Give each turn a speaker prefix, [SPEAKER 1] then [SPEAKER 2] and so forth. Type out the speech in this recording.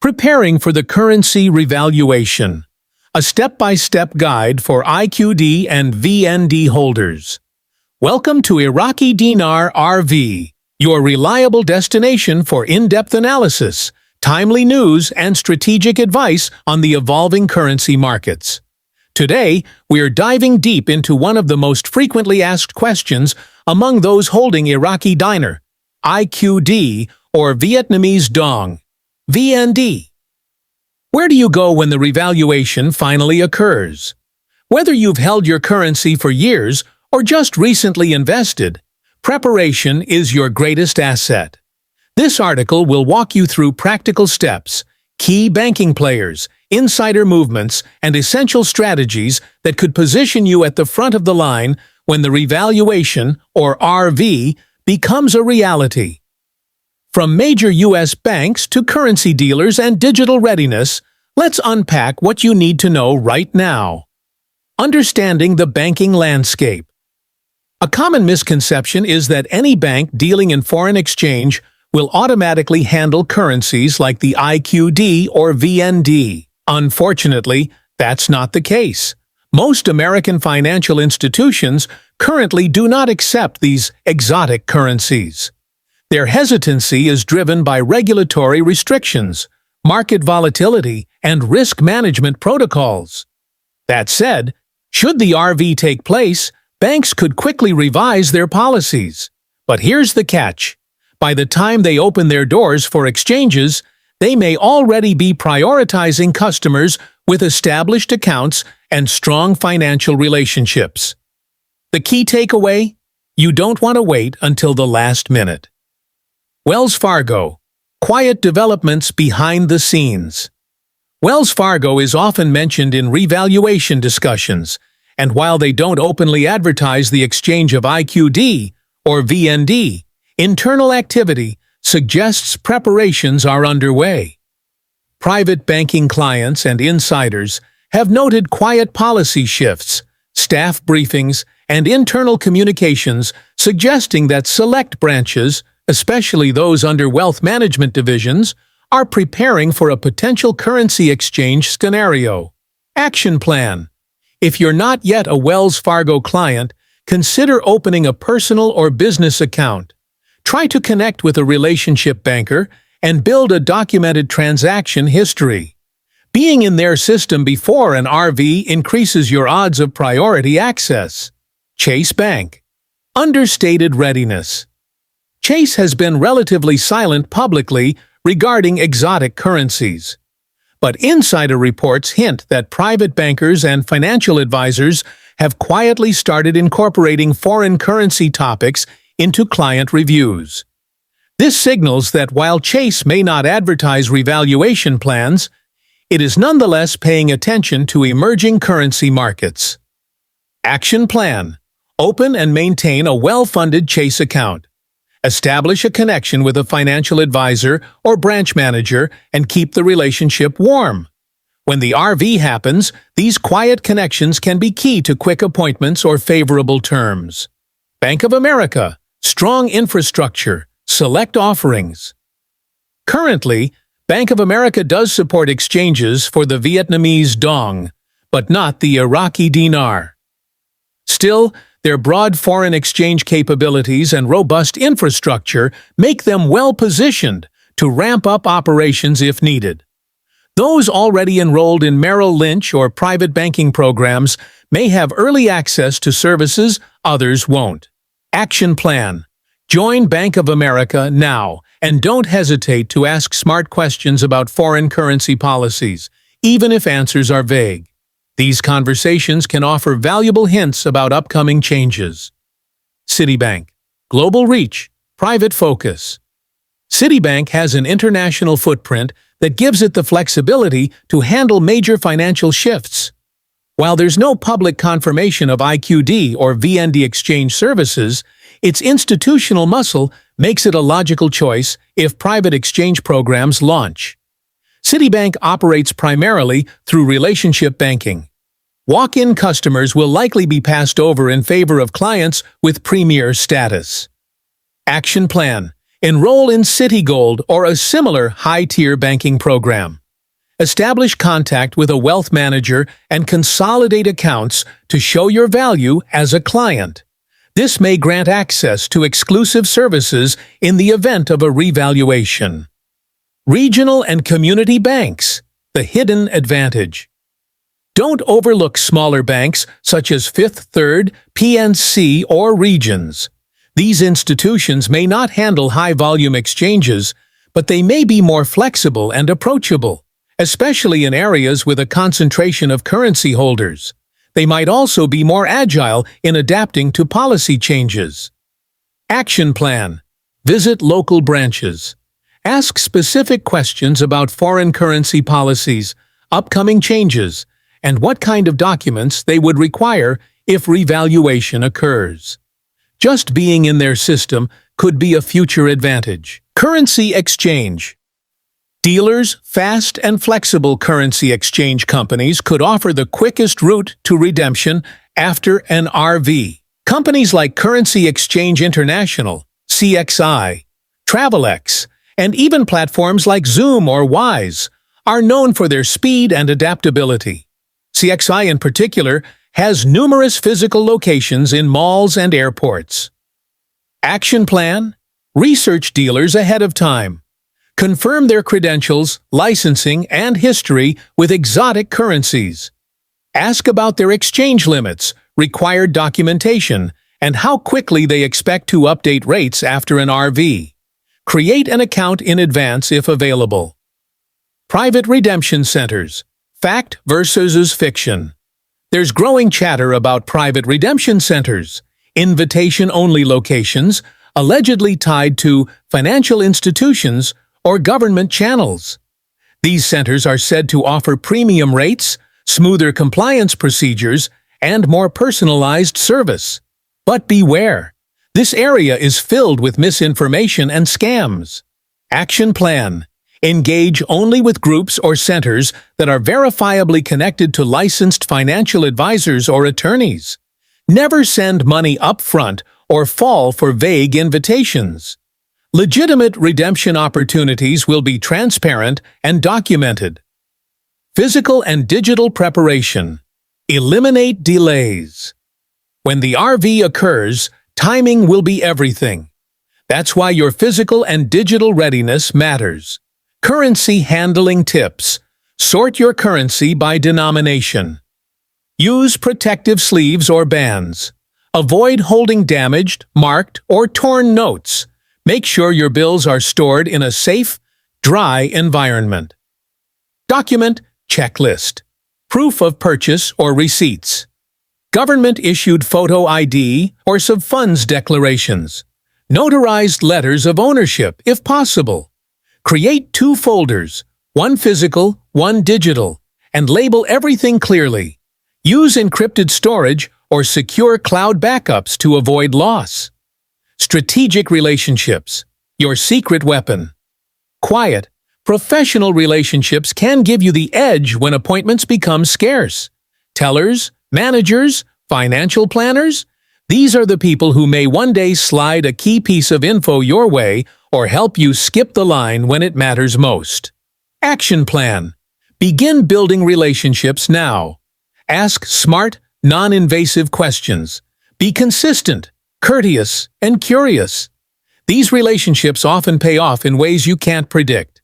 [SPEAKER 1] Preparing for the Currency Revaluation, a step-by-step guide for IQD and VND holders. Welcome to Iraqi Dinar RV, your reliable destination for in-depth analysis, timely news, and strategic advice on the evolving currency markets. Today, we're diving deep into one of the most frequently asked questions among those holding Iraqi Dinar, IQD, or Vietnamese Dong, VND. Where do you go when the revaluation finally occurs? Whether you've held your currency for years or just recently invested, preparation is your greatest asset. This article will walk you through practical steps, key banking players, insider movements, and essential strategies that could position you at the front of the line when the revaluation, or RV, becomes a reality. From major U.S. banks to currency dealers and digital readiness, let's unpack what you need to know right now. Understanding the banking landscape. A common misconception is that any bank dealing in foreign exchange will automatically handle currencies like the IQD or VND. Unfortunately, that's not the case. Most American financial institutions currently do not accept these exotic currencies. Their hesitancy is driven by regulatory restrictions, market volatility, and risk management protocols. That said, should the RV take place, banks could quickly revise their policies. But here's the catch. By the time they open their doors for exchanges, they may already be prioritizing customers with established accounts and strong financial relationships. The key takeaway? You don't want to wait until the last minute. Wells Fargo. Quiet developments behind the scenes. Wells Fargo is often mentioned in revaluation discussions, and while they don't openly advertise the exchange of IQD or VND, internal activity suggests preparations are underway. Private banking clients and insiders have noted quiet policy shifts, staff briefings, and internal communications suggesting that select branches, especially those under wealth management divisions, are preparing for a potential currency exchange scenario. Action plan. If you're not yet a Wells Fargo client, consider opening a personal or business account. Try to connect with a relationship banker and build a documented transaction history. Being in their system before an RV increases your odds of priority access. Chase Bank. Understated readiness. Chase has been relatively silent publicly regarding exotic currencies. But insider reports hint that private bankers and financial advisors have quietly started incorporating foreign currency topics into client reviews. This signals that while Chase may not advertise revaluation plans, it is nonetheless paying attention to emerging currency markets. Action plan. Open and maintain a well-funded Chase account. Establish a connection with a financial advisor or branch manager and keep the relationship warm. When the RV happens, these quiet connections can be key to quick appointments or favorable terms. Bank of America. Strong infrastructure. Select offerings. Currently, Bank of America does support exchanges for the Vietnamese Dong, but not the Iraqi Dinar. Still, their broad foreign exchange capabilities and robust infrastructure make them well-positioned to ramp up operations if needed. Those already enrolled in Merrill Lynch or private banking programs may have early access to services others won't. Action plan. Join Bank of America now, and don't hesitate to ask smart questions about foreign currency policies, even if answers are vague. These conversations can offer valuable hints about upcoming changes. Citibank. Global reach. Private focus. Citibank has an international footprint that gives it the flexibility to handle major financial shifts. While there's no public confirmation of IQD or VND exchange services, its institutional muscle makes it a logical choice if private exchange programs launch. Citibank operates primarily through relationship banking. Walk-in customers will likely be passed over in favor of clients with premier status. Action plan. Enroll in Citigold or a similar high-tier banking program. Establish contact with a wealth manager and consolidate accounts to show your value as a client. This may grant access to exclusive services in the event of a revaluation. Regional and community banks, the hidden advantage. Don't overlook smaller banks such as Fifth Third, PNC, or Regions. These institutions may not handle high-volume exchanges, but they may be more flexible and approachable, especially in areas with a concentration of currency holders. They might also be more agile in adapting to policy changes. Action plan. Visit local branches. Ask specific questions about foreign currency policies, upcoming changes, and what kind of documents they would require if revaluation occurs. Just being in their system could be a future advantage. Currency exchange. Dealers, fast and flexible currency exchange companies could offer the quickest route to redemption after an RV. Companies like Currency Exchange International, CXI, Travelex, and even platforms like Zoom or Wise are known for their speed and adaptability. CXI in particular has numerous physical locations in malls and airports. Action plan. Research dealers ahead of time. Confirm their credentials, licensing, and history with exotic currencies. Ask about their exchange limits, required documentation, and how quickly they expect to update rates after an RV. Create an account in advance if available. Private redemption centers. Fact versus fiction. There's growing chatter about private redemption centers, invitation-only locations, allegedly tied to financial institutions or government channels. These centers are said to offer premium rates, smoother compliance procedures, and more personalized service. But beware, this area is filled with misinformation and scams. Action plan. Engage only with groups or centers that are verifiably connected to licensed financial advisors or attorneys. Never send money up front or fall for vague invitations. Legitimate redemption opportunities will be transparent and documented. Physical and digital preparation. Eliminate delays. When the RV occurs, timing will be everything. That's why your physical and digital readiness matters. Currency handling tips. Sort your currency by denomination. Use protective sleeves or bands. Avoid holding damaged, marked, or torn notes. Make sure your bills are stored in a safe, dry environment. Document checklist. Proof of purchase or receipts. Government-issued photo ID or sub-funds declarations. Notarized letters of ownership, if possible. Create 2 folders, one physical, one digital, and label everything clearly. Use encrypted storage or secure cloud backups to avoid loss. Strategic relationships, your secret weapon. Quiet, professional relationships can give you the edge when appointments become scarce. Tellers, managers, financial planners, these are the people who may one day slide a key piece of info your way or help you skip the line when it matters most. Action plan. Begin building relationships now. Ask smart, non-invasive questions. Be consistent, courteous, and curious. These relationships often pay off in ways you can't predict.